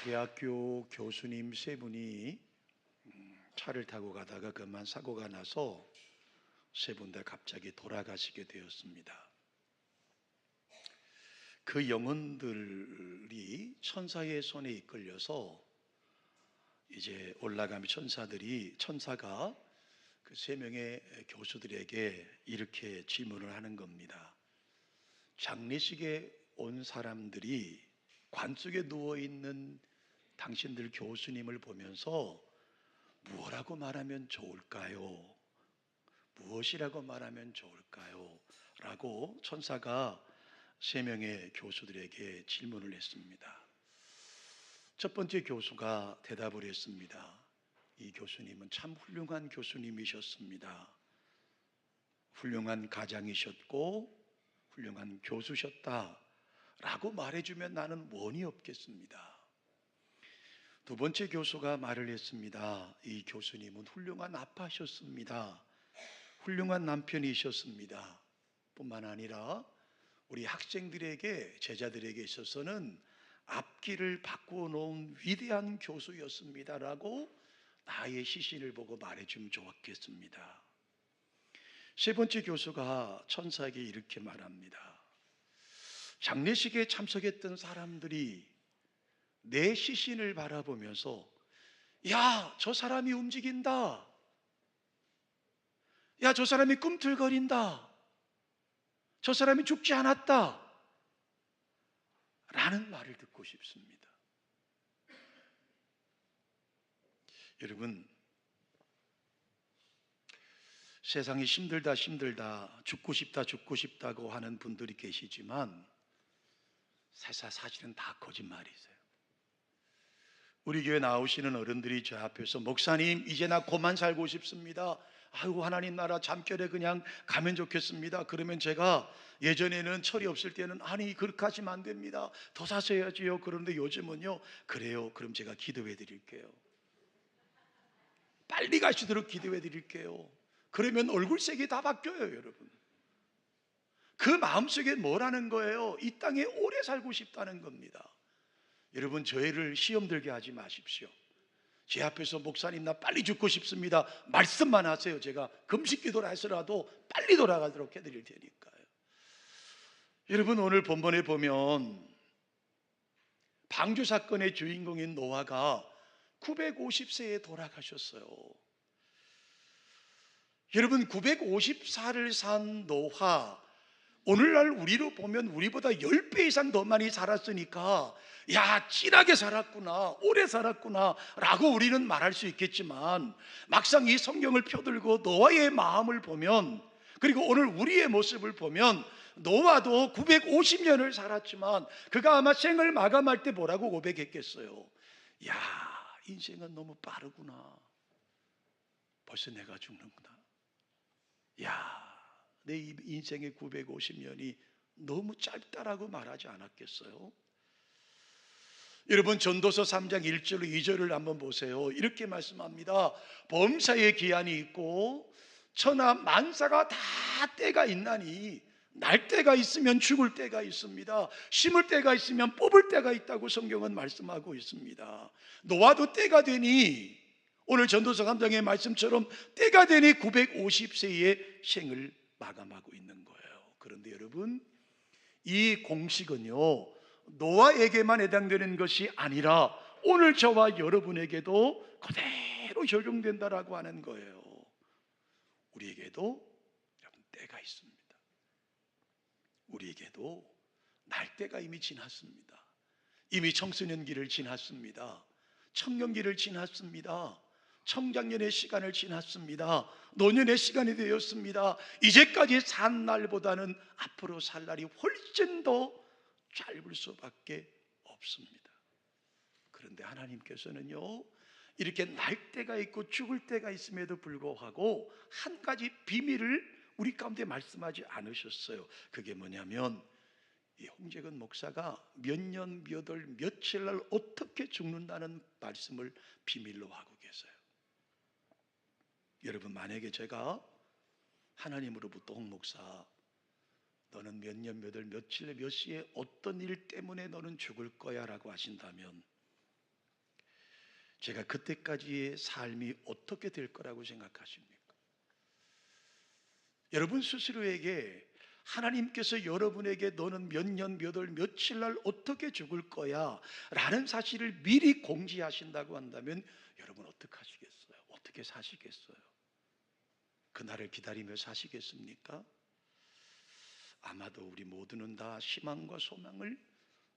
대학교 교수님 세 분이 차를 타고 가다가 그만 사고가 나서 세 분 다 갑자기 돌아가시게 되었습니다. 그 영혼들이 천사의 손에 이끌려서 이제 올라가면 천사가 그 세 명의 교수들에게 이렇게 질문을 하는 겁니다. 장례식에 온 사람들이 관 속에 누워있는 당신들 교수님을 보면서 무엇이라고 말하면 좋을까요? 무엇이라고 말하면 좋을까요? 라고 천사가 세 명의 교수들에게 질문을 했습니다. 첫 번째 교수가 대답을 했습니다. 이 교수님은 참 훌륭한 교수님이셨습니다. 훌륭한 가장이셨고 훌륭한 교수셨다 라고 말해주면 나는 원이 없겠습니다. 두 번째 교수가 말을 했습니다. 이 교수님은 훌륭한 아빠셨습니다. 훌륭한 남편이셨습니다. 뿐만 아니라 우리 학생들에게, 제자들에게 있어서는 앞길을 바꾸어 놓은 위대한 교수였습니다 라고 나의 시신을 보고 말해주면 좋았겠습니다. 세 번째 교수가 천사에게 이렇게 말합니다. 장례식에 참석했던 사람들이 내 시신을 바라보면서 야, 저 사람이 움직인다. 야, 저 사람이 꿈틀거린다. 저 사람이 죽지 않았다. 라는 말을 듣고 싶습니다. 여러분, 세상이 힘들다 죽고 싶다고 하는 분들이 계시지만 사실은 다 거짓말이세요. 우리 교회 나오시는 어른들이 저 앞에서 목사님 이제 나 그만 살고 싶습니다. 아이고 하나님 나라 잠결에 그냥 가면 좋겠습니다. 그러면 제가 예전에는 철이 없을 때는 아니 그렇게 하시면 안 됩니다. 더 사셔야지요. 그런데 요즘은요 그래요. 그럼 제가 기도해 드릴게요. 빨리 가시도록 기도해 드릴게요. 그러면 얼굴색이 다 바뀌어요. 여러분, 그 마음속에 뭐라는 거예요? 이 땅에 오래 살고 싶다는 겁니다. 여러분, 저희를 시험 들게 하지 마십시오. 제 앞에서 목사님 나 빨리 죽고 싶습니다 말씀만 하세요. 제가 금식 기도를 해서라도 빨리 돌아가도록 해드릴 테니까요. 여러분, 오늘 본문에 보면 방주 사건의 주인공인 노아가 950세에 돌아가셨어요. 여러분, 954를 산 노아, 오늘날 우리로 보면 우리보다 10배 이상 더 많이 살았으니까 야, 진하게 살았구나, 오래 살았구나 라고 우리는 말할 수 있겠지만 막상 이 성경을 펴들고 노아의 마음을 보면, 그리고 오늘 우리의 모습을 보면 노아도 950년을 살았지만 그가 아마 생을 마감할 때 뭐라고 고백했겠어요? 야, 인생은 너무 빠르구나. 벌써 내가 죽는구나. 야, 내 인생의 950년이 너무 짧다라고 말하지 않았겠어요? 여러분, 전도서 3장 1절로 2절을 한번 보세요. 이렇게 말씀합니다. 범사의 기한이 있고 천하 만사가 다 때가 있나니 날 때가 있으면 죽을 때가 있습니다. 심을 때가 있으면 뽑을 때가 있다고 성경은 말씀하고 있습니다. 노아도 때가 되니, 오늘 전도서 3장의 말씀처럼 때가 되니 950세의 생을 마감하고 있는 거예요. 그런데 여러분, 이 공식은요 노아에게만 해당되는 것이 아니라 오늘 저와 여러분에게도 그대로 적용된다라고 하는 거예요. 우리에게도 여러분 때가 있습니다. 우리에게도 날때가 이미 지났습니다. 이미 청소년기를 지났습니다. 청년기를 지났습니다. 청장년의 시간을 지났습니다. 노년의 시간이 되었습니다. 이제까지 산 날보다는 앞으로 살 날이 훨씬 더 짧을 수밖에 없습니다. 그런데 하나님께서는요 이렇게 날 때가 있고 죽을 때가 있음에도 불구하고 한 가지 비밀을 우리 가운데 말씀하지 않으셨어요. 그게 뭐냐면 이 홍재근 목사가 몇 년, 몇 월, 며칠 날 어떻게 죽는다는 말씀을 비밀로 하고 계세요. 여러분, 만약에 제가 하나님으로부터 홍 목사 너는 몇 년, 몇 월, 며칠, 몇 시에 어떤 일 때문에 너는 죽을 거야 라고 하신다면 제가 그때까지의 삶이 어떻게 될 거라고 생각하십니까? 여러분 스스로에게 하나님께서 여러분에게 너는 몇 년, 몇 월, 며칠 날 어떻게 죽을 거야 라는 사실을 미리 공지하신다고 한다면 여러분 어떻게 하시겠어요? 어떻게 사시겠어요? 그날을 기다리며 사시겠습니까? 아마도 우리 모두는 다 희망과 소망을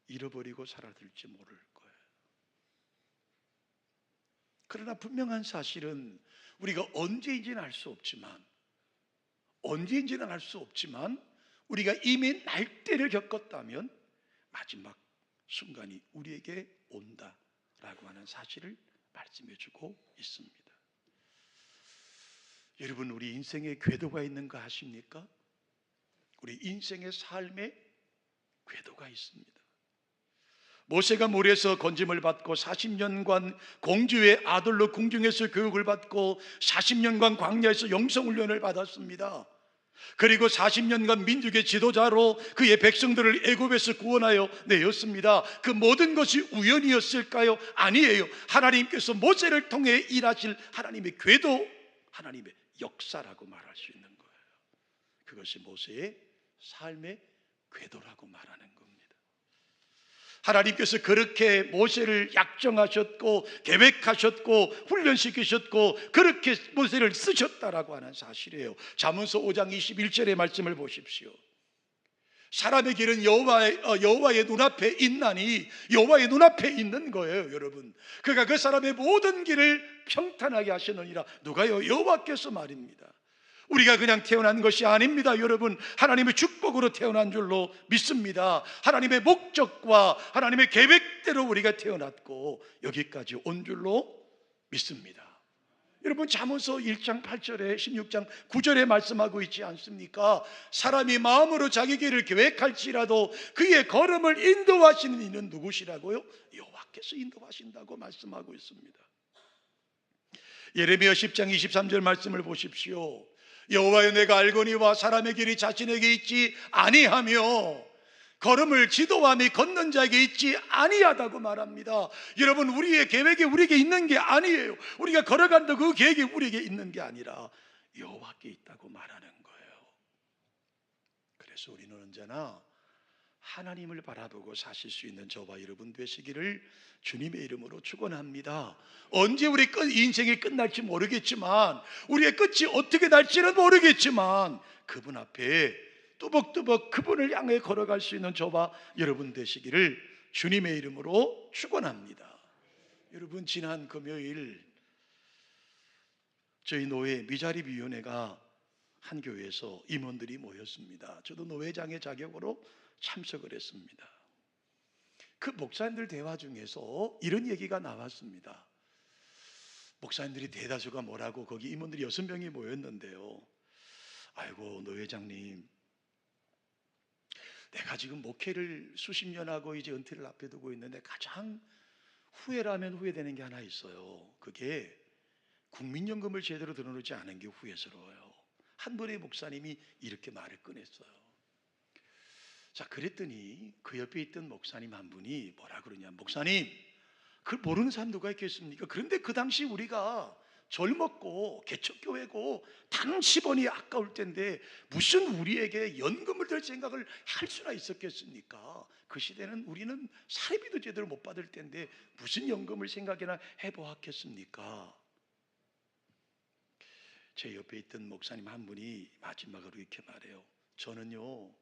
잃어버리고 살아들지 모를 거예요. 그러나 분명한 사실은 우리가 언제인지는 알 수 없지만 우리가 이미 날때를 겪었다면 마지막 순간이 우리에게 온다라고 하는 사실을 말씀해 주고 있습니다. 여러분, 우리 인생에 궤도가 있는 거 아십니까? 우리 인생의 삶에 궤도가 있습니다. 모세가 물에서 건짐을 받고 40년간 공주의 아들로 궁중에서 교육을 받고 40년간 광야에서 영성훈련을 받았습니다. 그리고 40년간 민족의 지도자로 그의 백성들을 애굽에서 구원하여 내었습니다. 그 모든 것이 우연이었을까요? 아니에요. 하나님께서 모세를 통해 일하실 하나님의 궤도, 하나님의 역사라고 말할 수 있는 거예요. 그것이 모세의 삶의 궤도라고 말하는 겁니다. 하나님께서 그렇게 모세를 약정하셨고 계획하셨고 훈련시키셨고 그렇게 모세를 쓰셨다라고 하는 사실이에요. 잠언서 5장 21절의 말씀을 보십시오. 사람의 길은 여호와의 눈앞에 있나니, 여호와의 눈앞에 있는 거예요. 여러분, 그가 그 사람의 모든 길을 평탄하게 하시느니라. 누가요? 여호와께서 말입니다. 우리가 그냥 태어난 것이 아닙니다. 여러분, 하나님의 축복으로 태어난 줄로 믿습니다. 하나님의 목적과 하나님의 계획대로 우리가 태어났고 여기까지 온 줄로 믿습니다. 여러분, 잠언서 1장 8절에 16장 9절에 말씀하고 있지 않습니까? 사람이 마음으로 자기 길을 계획할지라도 그의 걸음을 인도하시는 이는 누구시라고요? 여호와께서 인도하신다고 말씀하고 있습니다. 예레미야 10장 23절 말씀을 보십시오. 여호와여, 내가 알거니와 사람의 길이 자신에게 있지 아니하며 걸음을 지도함이 걷는 자에게 있지 아니하다고 말합니다. 여러분, 우리의 계획이 우리에게 있는 게 아니에요. 우리가 걸어간다 그 계획이 우리에게 있는 게 아니라 여호와께 있다고 말하는 거예요. 그래서 우리는 언제나 하나님을 바라보고 사실 수 있는 저와 여러분 되시기를 주님의 이름으로 축원합니다. 언제 우리 인생이 끝날지 모르겠지만, 우리의 끝이 어떻게 날지는 모르겠지만 그분 앞에 뚜벅뚜벅 그분을 향해 걸어갈 수 있는 저와 여러분 되시기를 주님의 이름으로 축원합니다. 여러분, 지난 금요일 저희 노회 미자립위원회가 한 교회에서 임원들이 모였습니다. 저도 노회장의 자격으로 참석을 했습니다. 그 목사님들 대화 중에서 이런 얘기가 나왔습니다. 목사님들이 대다수가 뭐라고, 거기 임원들이 6명이 모였는데요. 아이고, 노회장님, 내가 지금 목회를 수십 년 하고 이제 은퇴를 앞에 두고 있는데 가장 후회라면 후회되는 게 하나 있어요. 그게 국민연금을 제대로 들어놓지 않은 게 후회스러워요. 한 분의 목사님이 이렇게 말을 꺼냈어요. 자, 그랬더니 그 옆에 있던 목사님 한 분이 뭐라 그러냐, 목사님, 그걸 모르는 사람 누가 있겠습니까? 그런데 그 당시 우리가 젊었고 개척교회고 단 10원이 아까울 텐데 무슨 우리에게 연금을 들 생각을 할 수나 있었겠습니까? 그 시대는 우리는 사례비도 제대로 못 받을 텐데 무슨 연금을 생각이나 해보았겠습니까? 제 옆에 있던 목사님 한 분이 마지막으로 이렇게 말해요. 저는요,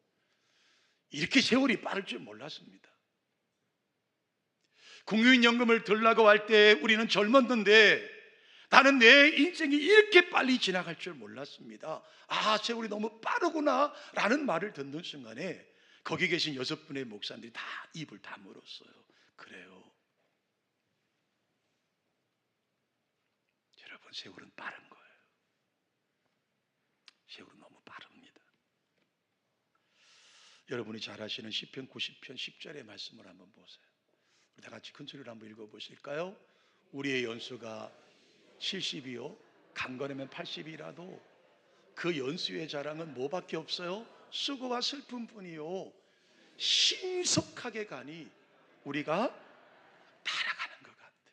이렇게 세월이 빠를 줄 몰랐습니다. 국민연금을 들라고 할 때 우리는 젊었는데 나는 내 인생이 이렇게 빨리 지나갈 줄 몰랐습니다. 아, 세월이 너무 빠르구나 라는 말을 듣는 순간에 거기 계신 6분의 목사님들이 다 입을 다물었어요. 그래요, 여러분, 세월은 빠른 거예요. 세월은 너무 빠릅니다. 여러분이 잘 아시는 시편 90편 10절의 말씀을 한번 보세요. 우리 다 같이 큰 소리로 한번 읽어보실까요? 우리의 연수가 70이요 강건하면 80이라도 그 연수의 자랑은 뭐밖에 없어요? 수고와 슬픔뿐이요 신속하게 가니 우리가 따라가는 것 같아.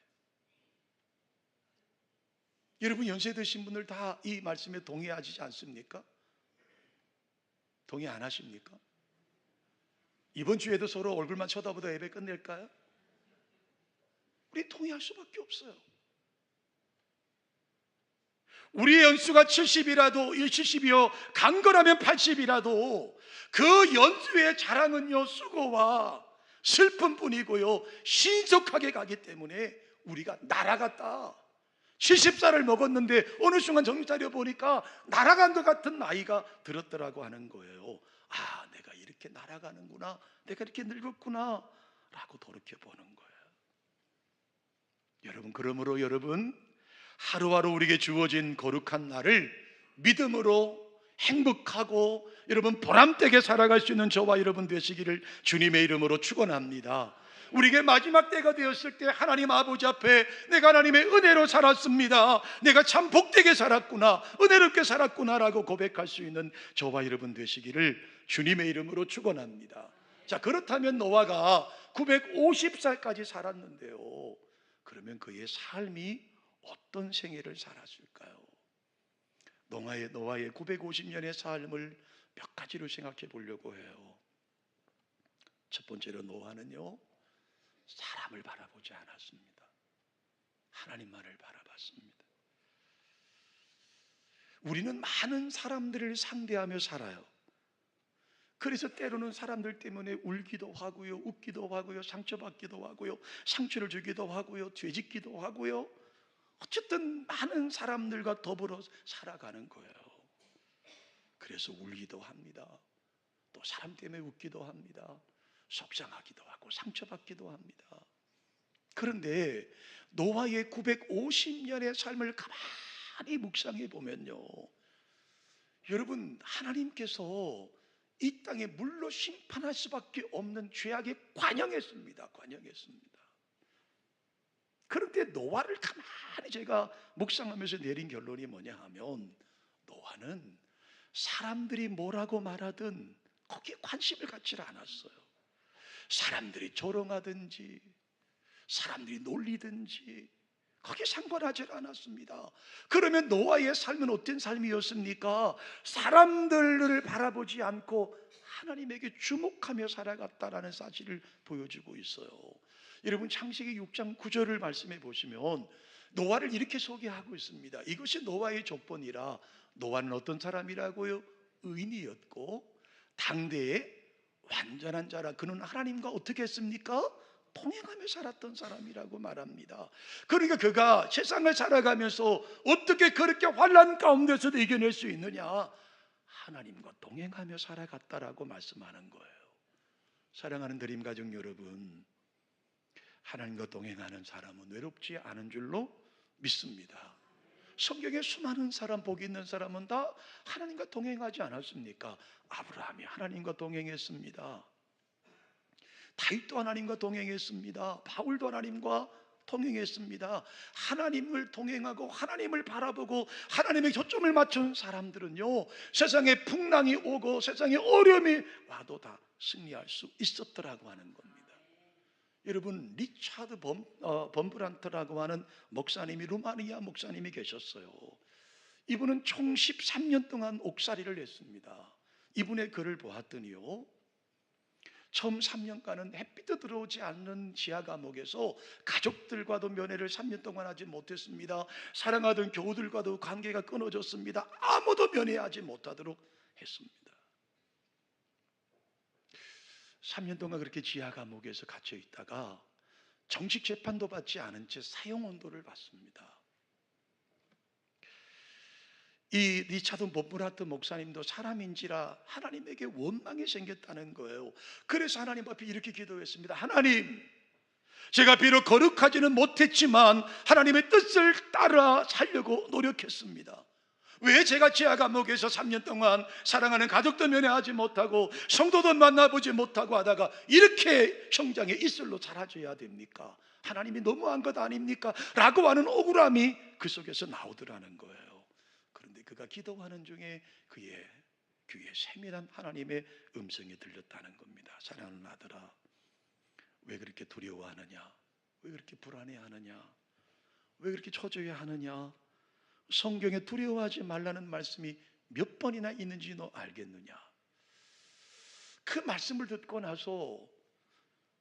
여러분 연세 드신 분들 다 이 말씀에 동의하시지 않습니까? 동의 안 하십니까? 이번 주에도 서로 얼굴만 쳐다보다 예배 끝낼까요? 우리 동의할 수밖에 없어요. 우리의 연수가 70이라도 70이요 강건하면 80이라도 그 연수의 자랑은요 수고와 슬픔뿐이고요 신속하게 가기 때문에 우리가 날아갔다. 70살을 먹었는데 어느 순간 정신 차려 보니까 날아간 것 같은 나이가 들었더라고 하는 거예요. 아, 내가 이렇게 날아가는구나, 내가 이렇게 늙었구나 라고 돌이켜 보는 거예요. 여러분, 그러므로 여러분 하루하루 우리에게 주어진 거룩한 날을 믿음으로 행복하고 여러분 보람되게 살아갈 수 있는 저와 여러분 되시기를 주님의 이름으로 축원합니다. 우리에게 마지막 때가 되었을 때 하나님 아버지 앞에 내가 하나님의 은혜로 살았습니다, 내가 참 복되게 살았구나, 은혜롭게 살았구나 라고 고백할 수 있는 저와 여러분 되시기를 주님의 이름으로 축원합니다. 자, 그렇다면 노아가 950살까지 살았는데요, 그러면 그의 삶이 어떤 생애를 살았을까요? 노아의 950년의 삶을 몇 가지로 생각해 보려고 해요. 첫 번째로 노아는요 사람을 바라보지 않았습니다. 하나님만을 바라봤습니다. 우리는 많은 사람들을 상대하며 살아요. 그래서 때로는 사람들 때문에 울기도 하고요, 웃기도 하고요, 상처받기도 하고요, 상처를 주기도 하고요, 죄짓기도 하고요. 어쨌든 많은 사람들과 더불어 살아가는 거예요. 그래서 울기도 합니다. 또 사람 때문에 웃기도 합니다. 속상하기도 하고 상처받기도 합니다. 그런데 노아의 950년의 삶을 가만히 묵상해 보면요, 여러분 하나님께서 이 땅에 물로 심판할 수밖에 없는 죄악에 관영했습니다. 그런데 노아를 가만히 제가 묵상하면서 내린 결론이 뭐냐 하면, 노아는 사람들이 뭐라고 말하든 거기에 관심을 갖지 않았어요. 사람들이 조롱하든지 사람들이 놀리든지 거기에 상관하지 않았습니다. 그러면 노아의 삶은 어떤 삶이었습니까? 사람들을 바라보지 않고 하나님에게 주목하며 살아갔다라는 사실을 보여주고 있어요. 여러분 창세기 6장 9절을 말씀해 보시면 노아를 이렇게 소개하고 있습니다. 이것이 노아의 조건이라, 노아는 어떤 사람이라고요? 의인이었고 당대의 완전한 자라. 그는 하나님과 어떻게 했습니까? 동행하며 살았던 사람이라고 말합니다. 그러니까 그가 세상을 살아가면서 어떻게 그렇게 환난 가운데서도 이겨낼 수 있느냐? 하나님과 동행하며 살아갔다라고 말씀하는 거예요. 사랑하는 드림가족 여러분, 하나님과 동행하는 사람은 외롭지 않은 줄로 믿습니다. 성경에 수많은 사람, 복 있는 사람은 다 하나님과 동행하지 않았습니까? 아브라함이 하나님과 동행했습니다. 다윗도 하나님과 동행했습니다. 바울도 하나님과 동행했습니다. 하나님을 동행하고 하나님을 바라보고 하나님의 초점을 맞춘 사람들은요, 세상에 풍랑이 오고 세상에 어려움이 와도 다 승리할 수 있었더라고 하는 겁니다. 여러분 리차드 범브란트라고 하는 목사님이, 루마니아 목사님이 계셨어요. 이분은 총 13년 동안 옥살이를 했습니다. 이분의 글을 보았더니요, 처음 3년간은 햇빛도 들어오지 않는 지하 감옥에서 가족들과도 면회를 3년 동안 하지 못했습니다. 사랑하던 교우들과도 관계가 끊어졌습니다. 아무도 면회하지 못하도록 했습니다. 3년 동안 그렇게 지하 감옥에서 갇혀 있다가 정식 재판도 받지 않은 채 사형 언도를 받습니다. 이 리차드 범브란트 목사님도 사람인지라 하나님에게 원망이 생겼다는 거예요. 그래서 하나님 앞에 이렇게 기도했습니다. 하나님, 제가 비록 거룩하지는 못했지만 하나님의 뜻을 따라 살려고 노력했습니다. 왜 제가 지하 감옥에서 3년 동안 사랑하는 가족도 면회하지 못하고 성도도 만나보지 못하고 하다가 이렇게 형장의 이슬로 사라져야 됩니까? 하나님이 너무한 것 아닙니까? 라고 하는 억울함이 그 속에서 나오더라는 거예요. 그런데 그가 기도하는 중에 그의 귀에 세밀한 하나님의 음성이 들렸다는 겁니다. 사랑하는 아들아, 왜 그렇게 두려워하느냐? 왜 그렇게 불안해하느냐? 왜 그렇게 초조해하느냐? 성경에 두려워하지 말라는 말씀이 몇 번이나 있는지 너 알겠느냐? 그 말씀을 듣고 나서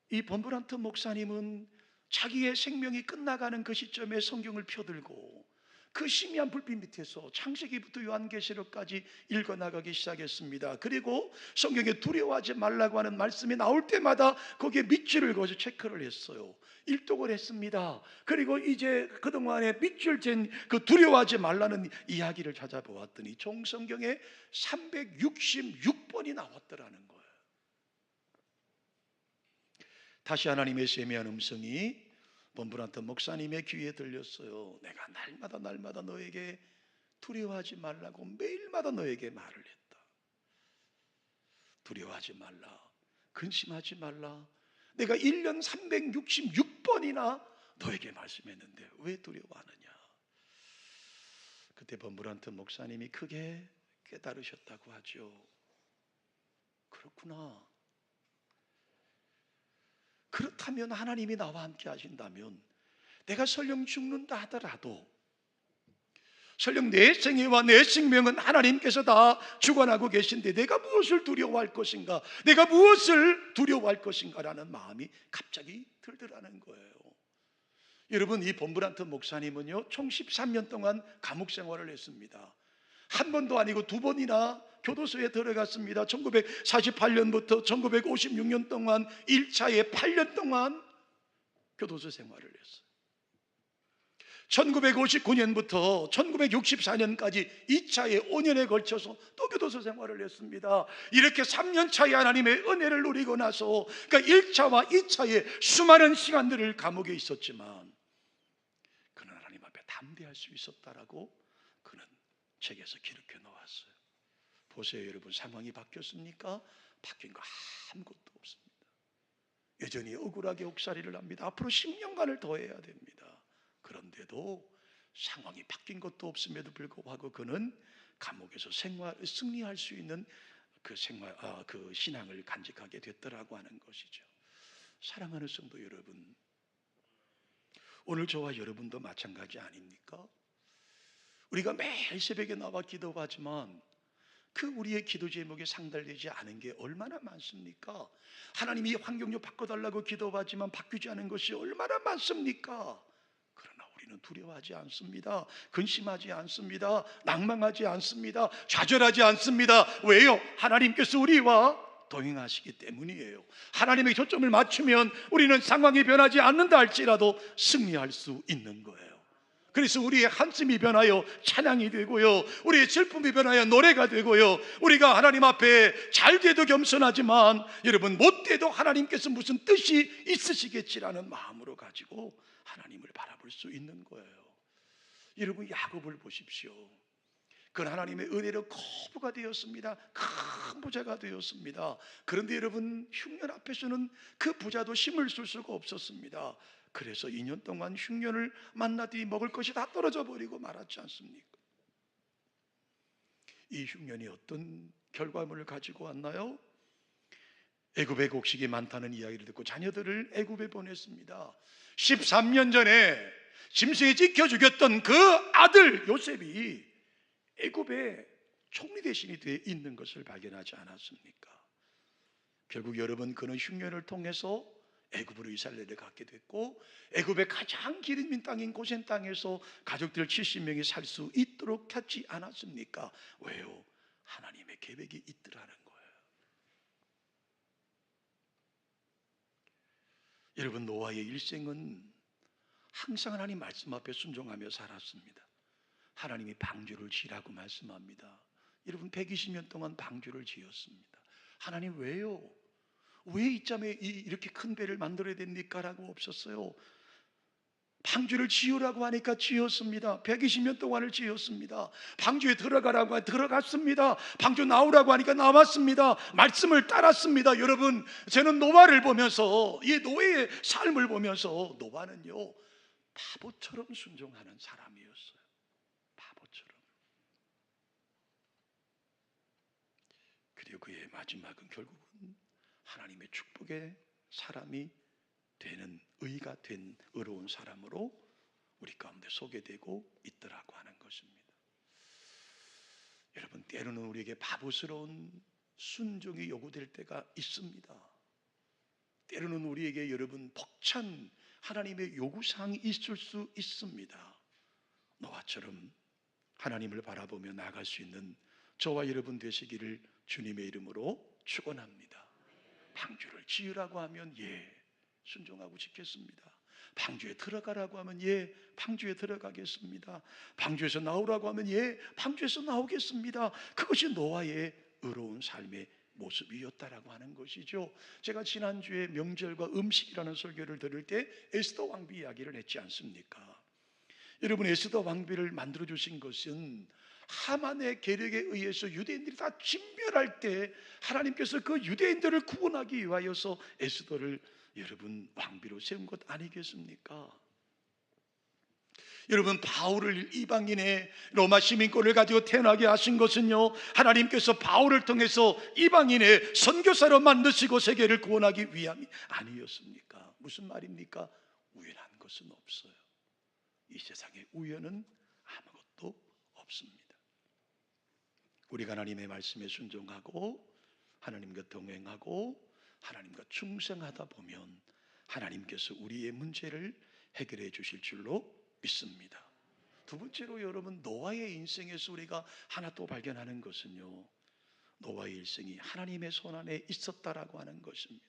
이 범브란트 목사님은 자기의 생명이 끝나가는 그 시점에 성경을 펴들고 그 심의한 불빛 밑에서 창세기부터 요한계시록까지 읽어나가기 시작했습니다. 그리고 성경에 두려워하지 말라고 하는 말씀이 나올 때마다 거기에 밑줄을 그어서 체크를 했어요. 일독을 했습니다. 그리고 이제 그동안에 밑줄 잰 그 두려워하지 말라는 이야기를 찾아보았더니 총 성경에 366번이 나왔더라는 거예요. 다시 하나님의 세미한 음성이 범브란트 목사님의 귀에 들렸어요. 내가 날마다 너에게 두려워하지 말라고 매일마다 너에게 말을 했다. 두려워하지 말라, 근심하지 말라. 내가 1년 366번이나 너에게 말씀했는데 왜 두려워하느냐? 그때 범브란트 목사님이 크게 깨달으셨다고 하죠. 그렇구나. 그렇다면 하나님이 나와 함께 하신다면 내가 설령 죽는다 하더라도 설령 내 생애와 내 생명은 하나님께서 다 주관하고 계신데 내가 무엇을 두려워할 것인가, 내가 무엇을 두려워할 것인가 라는 마음이 갑자기 들더라는 거예요. 여러분, 이 범브란트 목사님은요 총 13년 동안 감옥 생활을 했습니다. 한 번도 아니고 두 번이나 교도소에 들어갔습니다. 1948년부터 1956년 동안 1차에 8년 동안 교도소 생활을 했어요. 1959년부터 1964년까지 2차에 5년에 걸쳐서 또 교도소 생활을 했습니다. 이렇게 3년 차에 하나님의 은혜를 누리고 나서 그러니까 1차와 2차에 수많은 시간들을 감옥에 있었지만 그는 하나님 앞에 담대할 수 있었다라고 그는 책에서 기록해 놓았어요. 보세요 여러분, 상황이 바뀌었습니까? 바뀐 거 아무것도 없습니다. 여전히 억울하게 옥살이를 합니다. 앞으로 10년간을 더 해야 됩니다. 그런데도 상황이 바뀐 것도 없음에도 불구하고 그는 감옥에서 승리할 수 있는 그 신앙을 간직하게 됐더라고 하는 것이죠. 사랑하는 성도 여러분, 오늘 저와 여러분도 마찬가지 아닙니까? 우리가 매일 새벽에 나와 기도하지만 그 우리의 기도 제목에 상달되지 않은 게 얼마나 많습니까? 하나님이 환경을 바꿔달라고 기도하지만 바뀌지 않은 것이 얼마나 많습니까? 그러나 우리는 두려워하지 않습니다. 근심하지 않습니다. 낭망하지 않습니다. 좌절하지 않습니다. 왜요? 하나님께서 우리와 동행하시기 때문이에요. 하나님의 초점을 맞추면 우리는 상황이 변하지 않는다 할지라도 승리할 수 있는 거예요. 그래서 우리의 한숨이 변하여 찬양이 되고요, 우리의 슬픔이 변하여 노래가 되고요, 우리가 하나님 앞에 잘 돼도 겸손하지만 여러분 못 돼도 하나님께서 무슨 뜻이 있으시겠지라는 마음으로 가지고 하나님을 바라볼 수 있는 거예요. 여러분 야곱을 보십시오. 그는 하나님의 은혜로 거부가 되었습니다. 큰 부자가 되었습니다. 그런데 여러분 흉년 앞에서는 그 부자도 힘을 쓸 수가 없었습니다. 그래서 2년 동안 흉년을 만나더니 먹을 것이 다 떨어져 버리고 말았지 않습니까? 이 흉년이 어떤 결과물을 가지고 왔나요? 애굽에 곡식이 많다는 이야기를 듣고 자녀들을 애굽에 보냈습니다. 13년 전에 짐승이 찢겨 죽였던 그 아들 요셉이 애굽에 총리 대신이 되어 있는 것을 발견하지 않았습니까? 결국 여러분 그는 흉년을 통해서 애굽으로 이스라엘에 갔게 됐고 애굽의 가장 기름진 땅인 고센 땅에서 가족들 70명이 살 수 있도록 하지 않았습니까? 왜요? 하나님의 계획이 있더라는 거예요. 여러분 노아의 일생은 항상 하나님 말씀 앞에 순종하며 살았습니다. 하나님이 방주를 지라고 말씀합니다. 여러분 120년 동안 방주를 지었습니다. 하나님 왜요? 왜 이참에 이렇게 큰 배를 만들어야 됩니까? 라고 없었어요. 방주를 지으라고 하니까 지었습니다. 120년 동안을 지었습니다. 방주에 들어가라고 하니까 들어갔습니다. 방주 나오라고 하니까 나왔습니다. 말씀을 따랐습니다. 여러분 저는 노아를 보면서 이 노아의 삶을 보면서 노아는요 바보처럼 순종하는 사람이었어요. 바보처럼. 그리고 그의 마지막은 결국은 하나님의 축복의 사람이 되는 의가 된 의로운 사람으로 우리 가운데 소개되고 있더라고 하는 것입니다. 여러분, 때로는 우리에게 바보스러운 순종이 요구될 때가 있습니다. 때로는 우리에게 여러분 벅찬 하나님의 요구사항이 있을 수 있습니다. 노아처럼 하나님을 바라보며 나아갈 수 있는 저와 여러분 되시기를 주님의 이름으로 축원합니다. 방주를 지으라고 하면 예, 순종하고 짓겠습니다. 방주에 들어가라고 하면 예, 방주에 들어가겠습니다. 방주에서 나오라고 하면 예, 방주에서 나오겠습니다. 그것이 노아의 의로운 삶의 모습이었다라고 하는 것이죠. 제가 지난주에 명절과 음식이라는 설교를 들을 때 에스더 왕비 이야기를 했지 않습니까? 여러분, 에스더 왕비를 만들어 주신 것은 하만의 계략에 의해서 유대인들이 다 진멸할 때 하나님께서 그 유대인들을 구원하기 위하여서 에스더를 여러분 왕비로 세운 것 아니겠습니까? 여러분, 바울을 이방인의 로마 시민권을 가지고 태어나게 하신 것은요, 하나님께서 바울을 통해서 이방인의 선교사로 만드시고 세계를 구원하기 위함이 아니었습니까? 무슨 말입니까? 우연한 것은 없어요. 이 세상에 우연은 아무것도 없습니다. 우리가 하나님의 말씀에 순종하고 하나님과 동행하고 하나님과 충성하다 보면 하나님께서 우리의 문제를 해결해 주실 줄로 믿습니다. 두 번째로 여러분, 노아의 인생에서 우리가 하나 또 발견하는 것은요, 노아의 일생이 하나님의 손안에 있었다라고 하는 것입니다.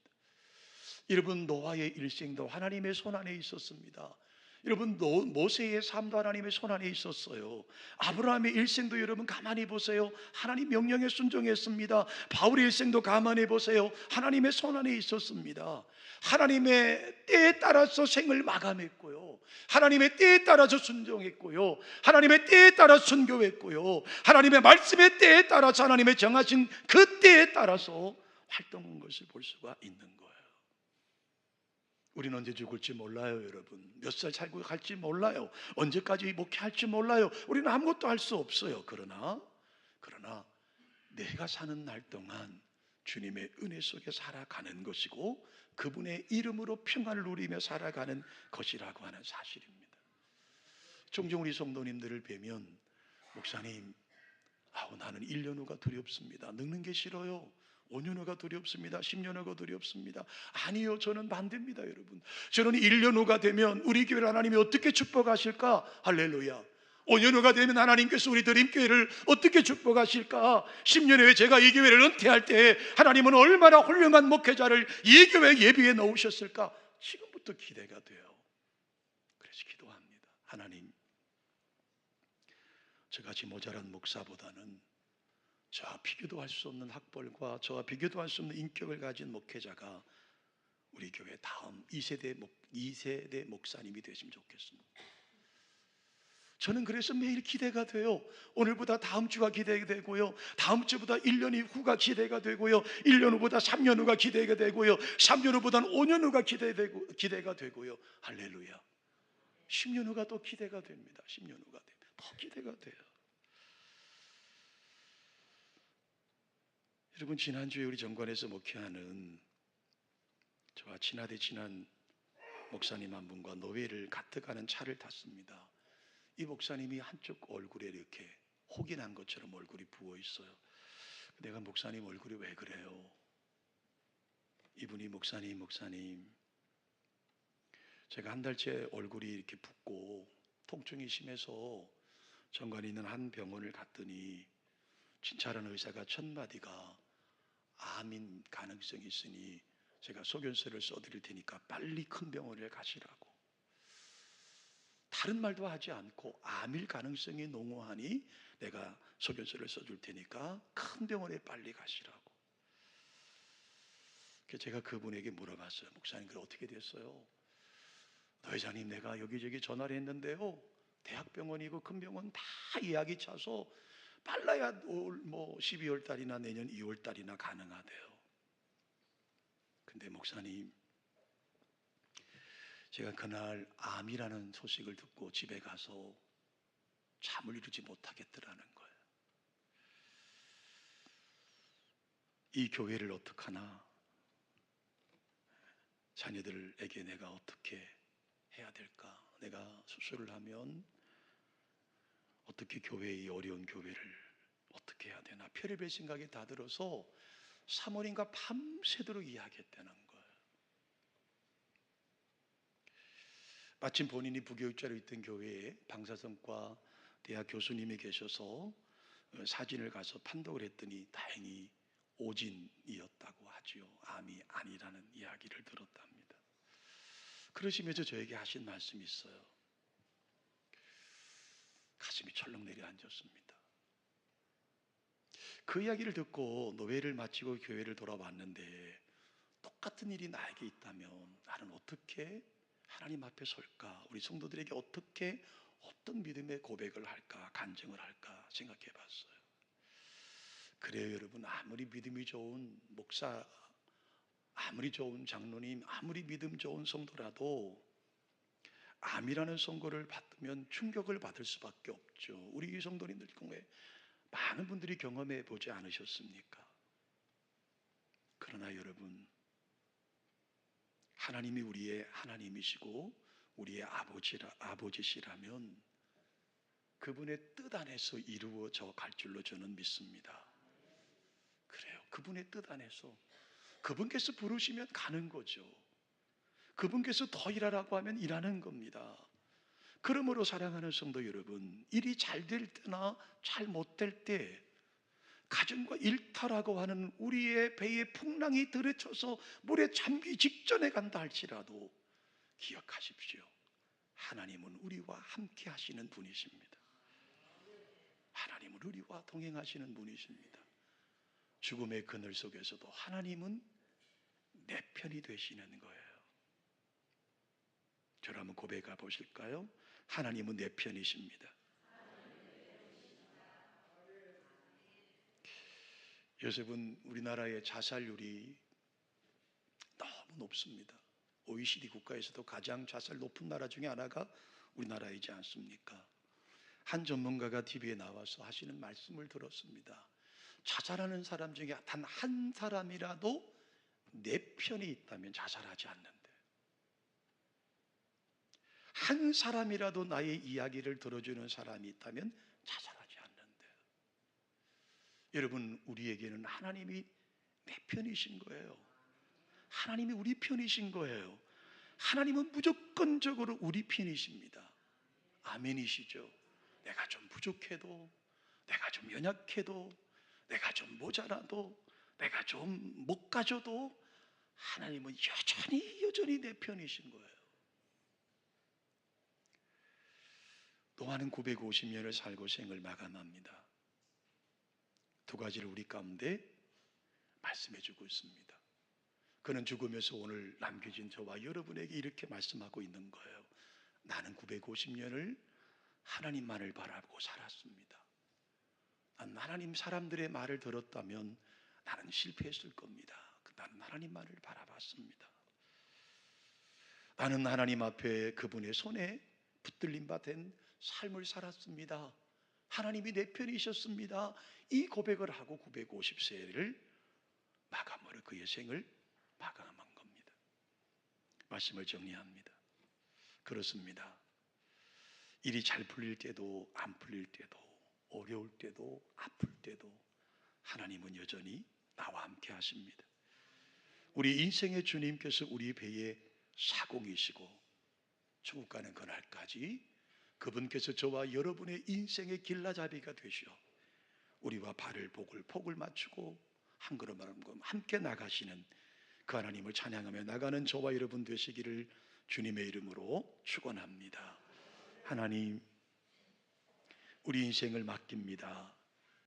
여러분, 노아의 일생도 하나님의 손안에 있었습니다. 여러분, 모세의 삶도 하나님의 손안에 있었어요. 아브라함의 일생도 여러분 가만히 보세요. 하나님 명령에 순종했습니다. 바울의 일생도 가만히 보세요. 하나님의 손안에 있었습니다. 하나님의 때에 따라서 생을 마감했고요, 하나님의 때에 따라서 순종했고요, 하나님의 때에 따라 순교했고요, 하나님의 말씀의 때에 따라서 하나님의 정하신 그 때에 따라서 활동한 것을 볼 수가 있는 거예요. 우리는 언제 죽을지 몰라요. 여러분, 몇 살 살고 갈지 몰라요. 언제까지 목회할지 몰라요. 우리는 아무것도 할 수 없어요. 그러나 내가 사는 날 동안 주님의 은혜 속에 살아가는 것이고 그분의 이름으로 평안을 누리며 살아가는 것이라고 하는 사실입니다. 종종 우리 성도님들을 뵈면 목사님, 나는 1년 후가 두렵습니다. 늙는 게 싫어요. 5년 후가 두렵습니다. 10년 후가 두렵습니다. 아니요, 저는 반대입니다. 여러분, 저는 1년 후가 되면 우리 교회를 하나님이 어떻게 축복하실까? 할렐루야. 5년 후가 되면 하나님께서 우리 드림교회를 어떻게 축복하실까? 10년 후에 제가 이 교회를 은퇴할 때 하나님은 얼마나 훌륭한 목회자를 이 교회 예비에 넣으셨을까? 지금부터 기대가 돼요. 그래서 기도합니다. 하나님, 저같이 모자란 목사보다는 저와 비교도 할 수 없는 학벌과 저와 비교도 할 수 없는 인격을 가진 목회자가 우리 교회 다음 2세대 목사님이 되시면 좋겠습니다. 저는 그래서 매일 기대가 돼요. 오늘보다 다음 주가 기대가 되고요, 다음 주보다 1년 후가 기대가 되고요, 1년 후보다 3년 후가 기대가 되고요, 3년 후보다는 5년 후가 기대가 되고요. 할렐루야. 10년 후가 또 기대가 됩니다. 10년 후가 더 기대가 돼요. 여러분, 지난주에 우리 정관에서 목회하는 저와 친하되 친한 목사님 한 분과 노회를 가득하는 차를 탔습니다. 이 목사님이 한쪽 얼굴에 이렇게 혹이 난 것처럼 얼굴이 부어 있어요. 내가 목사님 얼굴이 왜 그래요? 이분이 목사님, 제가 한 달째 얼굴이 이렇게 붓고 통증이 심해서 정관에 있는 한 병원을 갔더니 진찰하는 의사가 첫 마디가 암인 가능성이 있으니 제가 소견서를 써드릴 테니까 빨리 큰 병원에 가시라고. 다른 말도 하지 않고 암일 가능성이 농후하니 내가 소견서를 써줄 테니까 큰 병원에 빨리 가시라고. 그래서 제가 그분에게 물어봤어요. 목사님, 그래 어떻게 됐어요? 회장님, 내가 여기저기 전화를 했는데요, 대학병원이고 큰 병원 다 예약이 차서 빨라야 12월 달이나 내년 2월 달이나 가능하대요. 근데 목사님, 제가 그날 암이라는 소식을 듣고 집에 가서 잠을 이루지 못하겠더라는 거예요. 이 교회를 어떡하나, 자녀들에게 내가 어떻게 해야 될까? 내가 수술을 하면 어떻게 이 어려운 교회를 어떻게 해야 되나 별의별 생각이 다 들어서 사모님과 밤새도록 이야기했다는 거예요. 마침 본인이 부교육자로 있던 교회에 방사선과 대학 교수님이 계셔서 사진을 가서 판독을 했더니 다행히 오진이었다고 하지요. 암이 아니라는 이야기를 들었답니다. 그러시면서 저에게 하신 말씀이 있어요. 가슴이 철렁 내려앉았습니다. 그 이야기를 듣고 노회를 마치고 교회를 돌아왔는데 똑같은 일이 나에게 있다면 나는 어떻게 하나님 앞에 설까? 우리 성도들에게 어떻게 어떤 믿음의 고백을 할까? 간증을 할까? 생각해 봤어요. 그래요, 여러분. 아무리 믿음이 좋은 목사, 아무리 좋은 장로님, 아무리 믿음 좋은 성도라도 암이라는 선고를 받으면 충격을 받을 수밖에 없죠. 우리 이 성도님들 중에 많은 분들이 경험해 보지 않으셨습니까? 그러나 여러분, 하나님이 우리의 하나님이시고 우리의 아버지시라면 그분의 뜻 안에서 이루어져 갈 줄로 저는 믿습니다. 그래요. 그분의 뜻 안에서 그분께서 부르시면 가는 거죠. 그분께서 더 일하라고 하면 일하는 겁니다. 그러므로 사랑하는 성도 여러분, 일이 잘 될 때나 잘 못 될 때 가정과 일터라고 하는 우리의 배에 풍랑이 들이쳐서 물에 잠기 직전에 간다 할지라도 기억하십시오. 하나님은 우리와 함께 하시는 분이십니다. 하나님은 우리와 동행하시는 분이십니다. 죽음의 그늘 속에서도 하나님은 내 편이 되시는 거예요. 저를 한번 고백해 보실까요? 하나님은 내 편이십니다. 요새는 우리나라의 자살률이 너무 높습니다. OECD 국가에서도 가장 자살 높은 나라 중에 하나가 우리나라이지 않습니까? 한 전문가가 TV에 나와서 하시는 말씀을 들었습니다. 자살하는 사람 중에 단 한 사람이라도 내 편이 있다면 자살하지 않는데, 한 사람이라도 나의 이야기를 들어주는 사람이 있다면 자살하지 않는데, 여러분, 우리에게는 하나님이 내 편이신 거예요. 하나님이 우리 편이신 거예요. 하나님은 무조건적으로 우리 편이십니다. 아멘이시죠? 내가 좀 부족해도, 내가 좀 연약해도, 내가 좀 모자라도, 내가 좀 못 가져도 하나님은 여전히 내 편이신 거예요. 노아는 950년을 살고 생을 마감합니다. 두 가지를 우리 가운데 말씀해 주고 있습니다. 그는 죽으면서 오늘 남겨진 저와 여러분에게 이렇게 말씀하고 있는 거예요. 나는 950년을 하나님만을 바라보고 살았습니다. 난 하나님 사람들의 말을 들었다면 나는 실패했을 겁니다. 나는 하나님만을 바라봤습니다. 나는 하나님 앞에 그분의 손에 붙들림 받은 삶을 살았습니다. 하나님이 내 편이셨습니다. 이 고백을 하고 950세를 마감으로 그의 생을 마감한 겁니다. 말씀을 정리합니다. 그렇습니다. 일이 잘 풀릴 때도 안 풀릴 때도 어려울 때도 아플 때도 하나님은 여전히 나와 함께 하십니다. 우리 인생의 주님께서 우리 배에 사공이시고 천국 가는 그날까지 그분께서 저와 여러분의 인생의 길라잡이가 되시어 우리와 발을 폭을 맞추고 한 걸음 한 걸음 함께 나가시는 그 하나님을 찬양하며 나가는 저와 여러분 되시기를 주님의 이름으로 축원합니다. 하나님, 우리 인생을 맡깁니다.